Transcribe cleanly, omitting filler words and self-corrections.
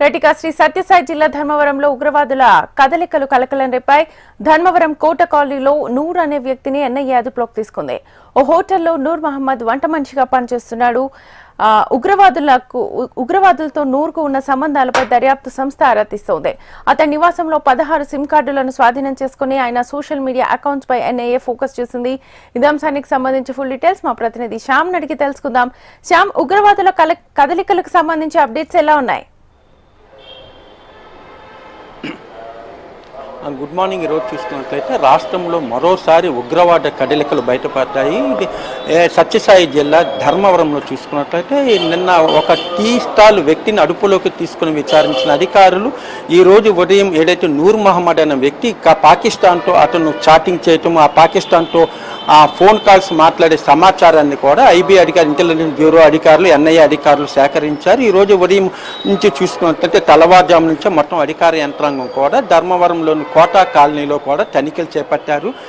రైటిక శ్రీ సత్యసాయి జిల్లా ధర్మవరంలో ఉగ్రవాదుల కదలికలు కలకలం రేపాయి. ధర్మవరం కోట కాలనీలో నూర్ అనే వ్యక్తిని ఎన్ఐఏ అదుపులోకి తీసుకుంది. ఓ హోటల్లో నూర్ మహమ్మద్ వంట మనిషిగా పనిచేస్తున్నాడు. ఉగ్రవాదులతో నూర్కు ఉన్న సంబంధాలపై దర్యాప్తు సంస్థ ఆరా తీస్తోంది. అతని నివాసంలో 16 సిమ్ కార్డులను స్వాధీనం చేసుకుని ఆయన సోషల్ మీడియా అకౌంట్స్ పై ఎన్ఐఏ ఫోకస్ చేసింది. ఇదే అంశానికి సంబంధించి ఫుల్ డీటెయిల్స్ మా ప్రతినిధి శ్యామ్ అడిగి తెలుసుకుందాం. శ్యామ్, ఉగ్రవాదుల కదలికలకు సంబంధించి అప్డేట్స్ ఎలా ఉన్నాయి? Good morning. ఈరోజు చూసుకున్నట్లయితే రాష్ట్రంలో మరోసారి ఉగ్రవాద కదలికలు బయటపడ్డాయి. ఇది సత్యసాయి జిల్లా ధర్మవరంలో చూసుకున్నట్లయితే నిన్న ఒక టీ స్టాల్ వ్యక్తిని అదుపులోకి తీసుకుని విచారించిన అధికారులు ఈరోజు ఉదయం ఏదైతే నూర్ మహమ్మద్ అనే వ్యక్తి పాకిస్తాన్తో అతను చాటింగ్ చేయటం, ఆ పాకిస్తాన్తో ఫోన్ కాల్స్ మాట్లాడే సమాచారాన్ని కూడా ఐబీ అధికారులు, ఇంటెలిజెన్స్ బ్యూరో అధికారులు, ఎన్ఐఏ అధికారులు సేకరించారు. ఈరోజు ఉదయం నుంచి చూసుకున్నట్లయితే తెల్లవారుజాము నుంచే మొత్తం అధికార యంత్రాంగం కూడా ధర్మవరంలోని కోటా కాలనీలో కూడా తనిఖీలు చేపట్టారు.